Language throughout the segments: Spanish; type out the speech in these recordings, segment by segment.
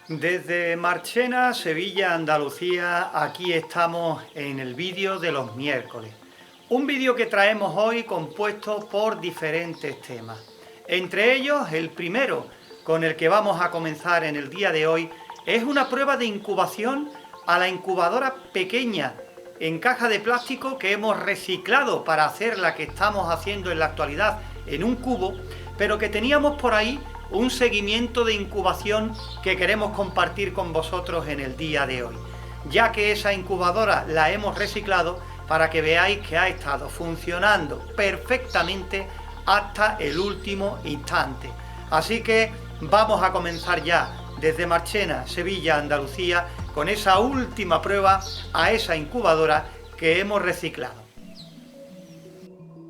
Desde Marchena, Sevilla, Andalucía, aquí estamos en el vídeo de los miércoles. Un vídeo que traemos hoy compuesto por diferentes temas. Entre ellos, el primero, con el que vamos a comenzar en el día de hoy, es una prueba de incubación a la incubadora pequeña en caja de plástico que hemos reciclado para hacer la que estamos haciendo en la actualidad en un cubo, pero que teníamos por ahí un seguimiento de incubación que queremos compartir con vosotros en el día de hoy, ya que esa incubadora la hemos reciclado para que veáis que ha estado funcionando perfectamente hasta el último instante. Así que vamos a comenzar ya desde Marchena, Sevilla, Andalucía, con esa última prueba a esa incubadora que hemos reciclado.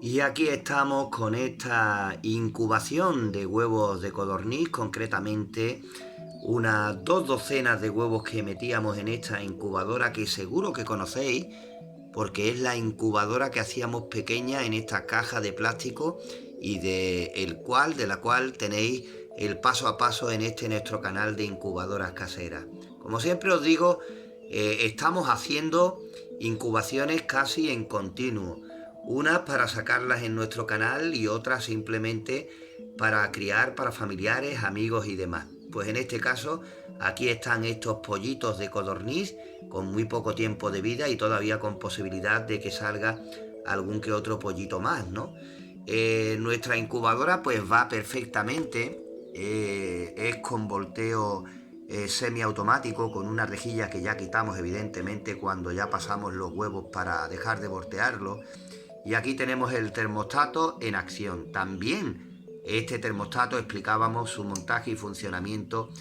Y aquí estamos con esta incubación de huevos de codorniz, concretamente unas 2 docenas de huevos que metíamos en esta incubadora que seguro que conocéis, porque es la incubadora que hacíamos pequeña en esta caja de plástico y de la cual tenéis el paso a paso en nuestro canal de incubadoras caseras. Como siempre os digo, estamos haciendo incubaciones casi en continuo. Unas para sacarlas en nuestro canal y otras simplemente para criar para familiares, amigos y demás. Pues en este caso, aquí están estos pollitos de codorniz con muy poco tiempo de vida y todavía con posibilidad de que salga algún que otro pollito más, ¿no? Nuestra incubadora pues va perfectamente, es con volteo semiautomático, con una rejilla que ya quitamos evidentemente cuando ya pasamos los huevos para dejar de voltearlo. Y aquí tenemos el termostato en acción. También este termostato explicábamos su montaje y funcionamiento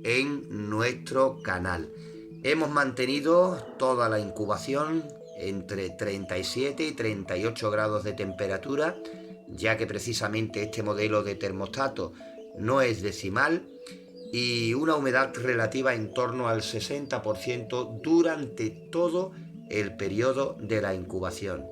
en nuestro canal. Hemos mantenido toda la incubación entre 37 y 38 grados de temperatura, ya que precisamente este modelo de termostato no es decimal, y una humedad relativa en torno al 60% durante todo el periodo de la incubación.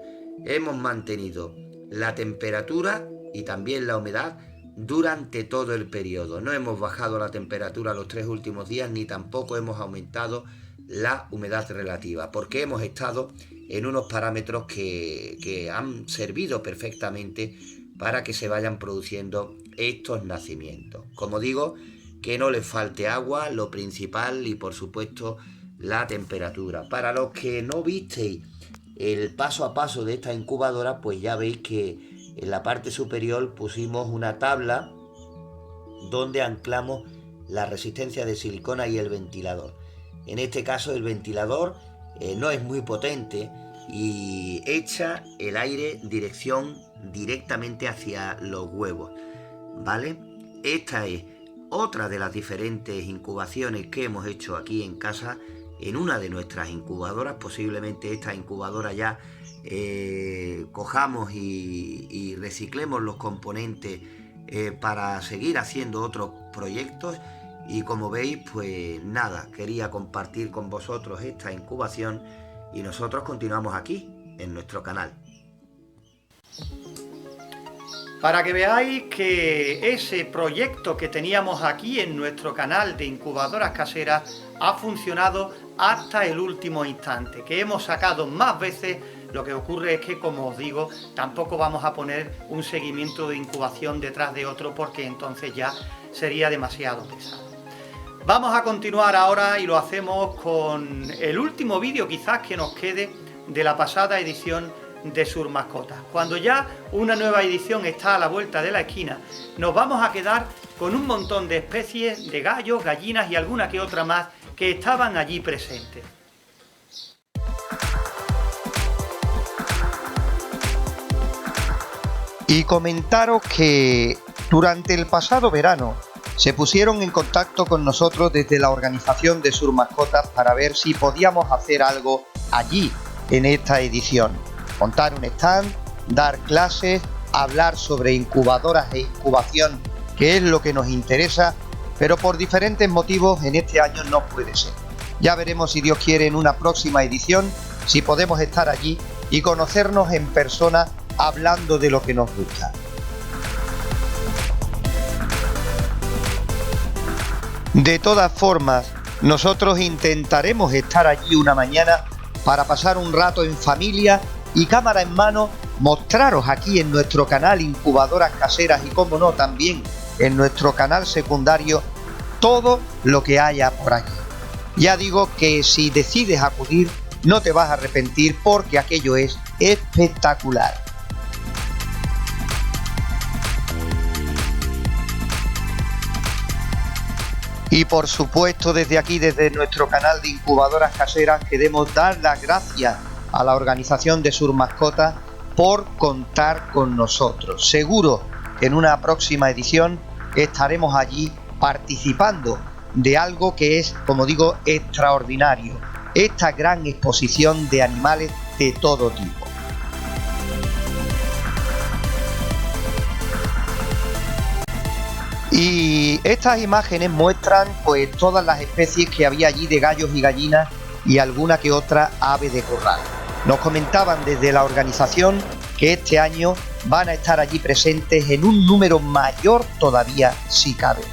Hemos mantenido la temperatura y también la humedad durante todo el periodo. No hemos bajado la temperatura los 3 últimos días ni tampoco hemos aumentado la humedad relativa, porque hemos estado en unos parámetros que han servido perfectamente para que se vayan produciendo estos nacimientos. Como digo, que no les falte agua, lo principal, y por supuesto la temperatura. Para los que no visteis el paso a paso de esta incubadora, pues ya veis que en la parte superior pusimos una tabla donde anclamos la resistencia de silicona y el ventilador. En este caso el ventilador no es muy potente y echa el aire directamente hacia los huevos, ¿vale? Esta es otra de las diferentes incubaciones que hemos hecho aquí en casa en una de nuestras incubadoras. Posiblemente esta incubadora ya cojamos y reciclemos los componentes para seguir haciendo otros proyectos. Y como veis, pues nada, quería compartir con vosotros esta incubación y nosotros continuamos aquí en nuestro canal. Para que veáis que ese proyecto que teníamos aquí en nuestro canal de incubadoras caseras ha funcionado hasta el último instante, que hemos sacado más veces. Lo que ocurre es que, como os digo, tampoco vamos a poner un seguimiento de incubación detrás de otro, porque entonces ya sería demasiado pesado. Vamos a continuar ahora y lo hacemos con el último vídeo quizás que nos quede de la pasada edición de Sur Mascotas. Cuando ya una nueva edición está a la vuelta de la esquina, nos vamos a quedar con un montón de especies de gallos, gallinas y alguna que otra más que estaban allí presentes. Y comentaros que durante el pasado verano se pusieron en contacto con nosotros desde la organización de Sur Mascotas para ver si podíamos hacer algo allí en esta edición. Montar un stand, dar clases, hablar sobre incubadoras e incubación, que es lo que nos interesa, pero por diferentes motivos en este año no puede ser. Ya veremos, si Dios quiere, en una próxima edición si podemos estar allí y conocernos en persona hablando de lo que nos gusta. De todas formas, nosotros intentaremos estar allí una mañana para pasar un rato en familia y cámara en mano, mostraros aquí en nuestro canal Incubadoras Caseras y, como no, también en nuestro canal secundario todo lo que haya por allí. Ya digo que si decides acudir no te vas a arrepentir, porque aquello es espectacular. Y por supuesto, desde aquí, desde nuestro canal de Incubadoras Caseras, queremos dar las gracias a la organización de Sur Mascotas por contar con nosotros. Seguro que en una próxima edición estaremos allí participando de algo que es, como digo, extraordinario: esta gran exposición de animales de todo tipo. Y estas imágenes muestran pues todas las especies que había allí de gallos y gallinas y alguna que otra ave de corral. Nos comentaban desde la organización que este año van a estar allí presentes en un número mayor todavía, si cabe.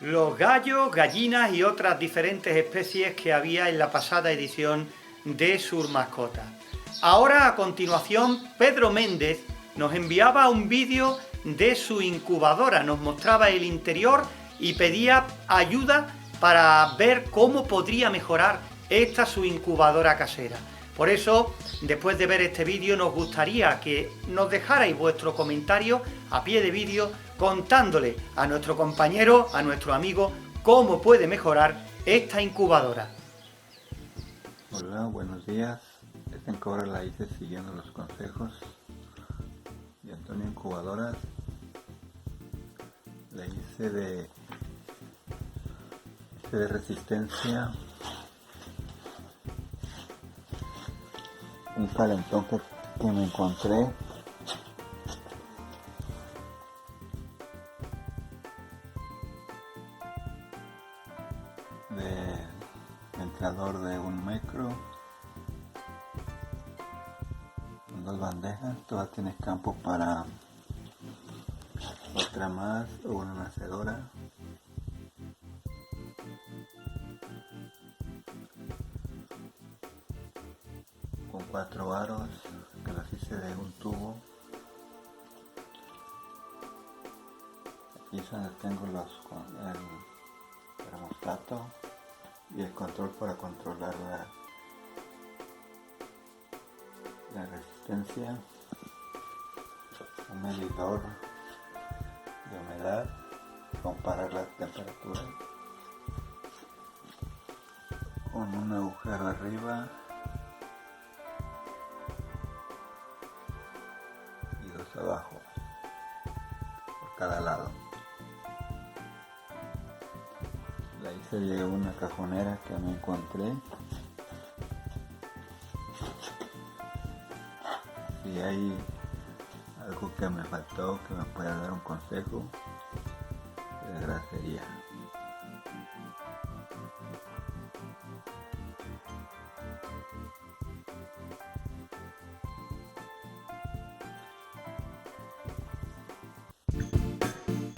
los gallos, gallinas y otras diferentes especies que había en la pasada edición de Sur Mascota. Ahora, a continuación, Pedro Méndez nos enviaba un vídeo de su incubadora, nos mostraba el interior y pedía ayuda para ver cómo podría mejorar esta su incubadora casera. Por eso, después de ver este vídeo, nos gustaría que nos dejarais vuestro comentario a pie de vídeo contándole a nuestro compañero, a nuestro amigo, cómo puede mejorar esta incubadora. Hola, buenos días. Esta incubadora la hice siguiendo los consejos de Antonio Incubadoras. La hice de resistencia, un calentón que me encontré, de ventilador de 1 metro, con 2 bandejas, todas tienen campo para otra más o una mecedora. Con 4 aros que las hice de un tubo. Aquí es donde tengo el termostato y el control para controlar la resistencia, un medidor de humedad, comparar la temperatura con un agujero arriba y 2 abajo por cada lado. La hice de una cajonera que me encontré. Si hay algo que me faltó, que me pueda dar un consejo, te agradecería.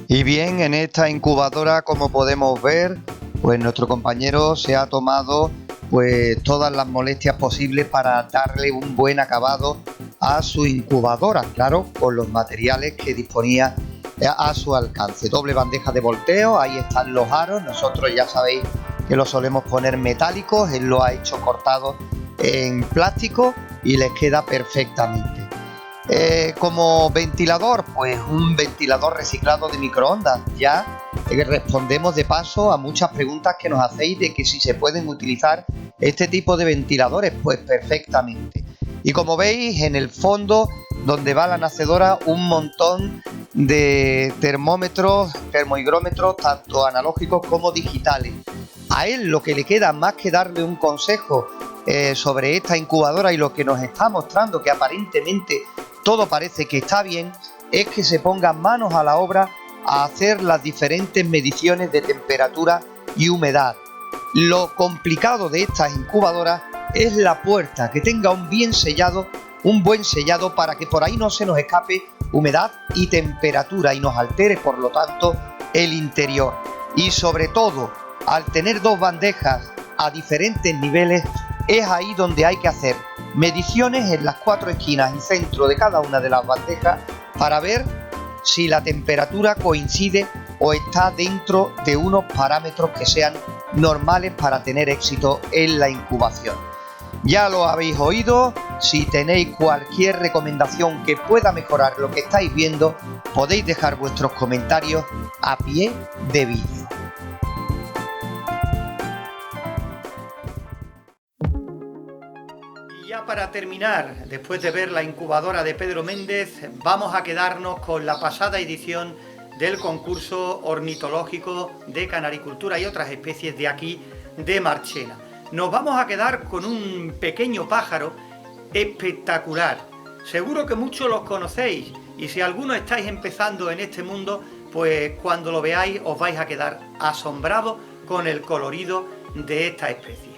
Y bien, en esta incubadora, como podemos ver, pues nuestro compañero se ha tomado pues todas las molestias posibles para darle un buen acabado a su incubadora, claro, con los materiales que disponía a su alcance. Doble bandeja de volteo, ahí están los aros, nosotros ya sabéis que los solemos poner metálicos, él lo ha hecho cortado en plástico y les queda perfectamente. Como ventilador, pues un ventilador reciclado de microondas. Ya respondemos de paso a muchas preguntas que nos hacéis de que si se pueden utilizar este tipo de ventiladores, pues perfectamente. Y como veis, en el fondo donde va la nacedora, un montón de termómetros, termohigrómetros, tanto analógicos como digitales. A él lo que le queda más que darle un consejo sobre esta incubadora y lo que nos está mostrando, que aparentemente todo parece que está bien, es que se pongan manos a la obra a hacer las diferentes mediciones de temperatura y humedad. Lo complicado de estas incubadoras es la puerta, que tenga un buen sellado para que por ahí no se nos escape humedad y temperatura y nos altere por lo tanto el interior. Y sobre todo, al tener 2 bandejas a diferentes niveles, es ahí donde hay que hacer mediciones en las 4 esquinas y centro de cada una de las bandejas para ver si la temperatura coincide o está dentro de unos parámetros que sean normales para tener éxito en la incubación. Ya lo habéis oído, si tenéis cualquier recomendación que pueda mejorar lo que estáis viendo, podéis dejar vuestros comentarios a pie de vídeo. Y ya para terminar, después de ver la incubadora de Pedro Méndez, vamos a quedarnos con la pasada edición del concurso ornitológico de canaricultura y otras especies de aquí de Marchena. Nos vamos a quedar con un pequeño pájaro espectacular. Seguro que muchos los conocéis y si alguno estáis empezando en este mundo, pues cuando lo veáis os vais a quedar asombrados con el colorido de esta especie.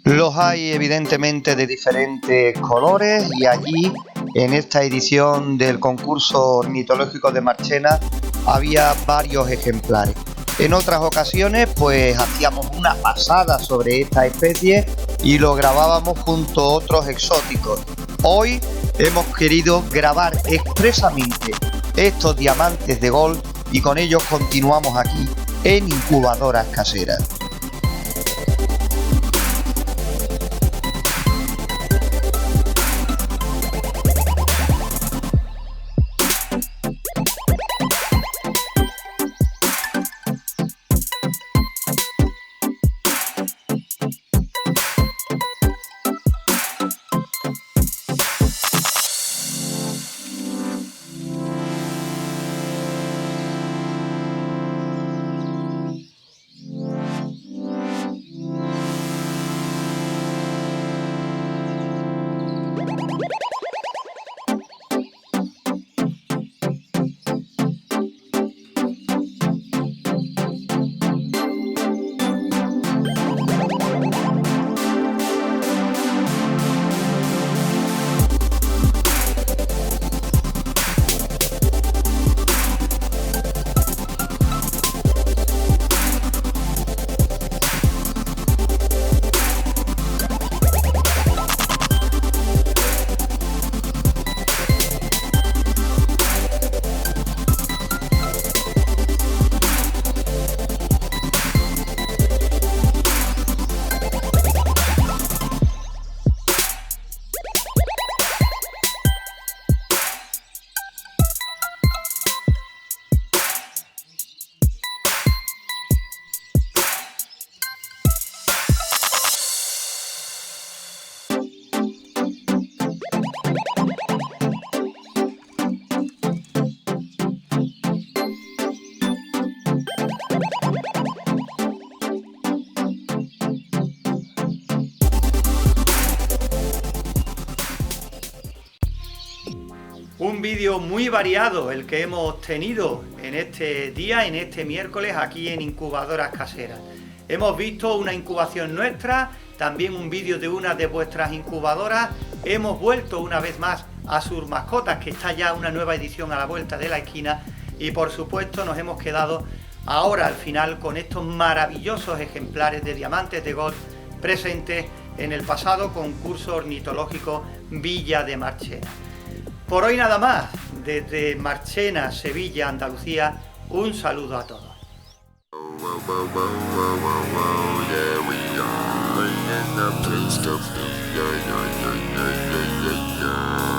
Los hay evidentemente de diferentes colores y allí en esta edición del concurso ornitológico de Marchena había varios ejemplares. En otras ocasiones pues hacíamos una pasada sobre esta especie y lo grabábamos junto a otros exóticos. Hoy hemos querido grabar expresamente estos diamantes de golf y con ellos continuamos aquí en Incubadoras Caseras. Un vídeo muy variado el que hemos tenido en este día, en este miércoles, aquí en Incubadoras Caseras. Hemos visto una incubación nuestra, también un vídeo de una de vuestras incubadoras. Hemos vuelto una vez más a Sus Mascotas, que está ya una nueva edición a la vuelta de la esquina. Y por supuesto nos hemos quedado ahora al final con estos maravillosos ejemplares de diamantes de golf presentes en el pasado concurso ornitológico Villa de Marchena. Por hoy nada más, desde Marchena, Sevilla, Andalucía, un saludo a todos. Yeah, we are in the place to be. Yeah.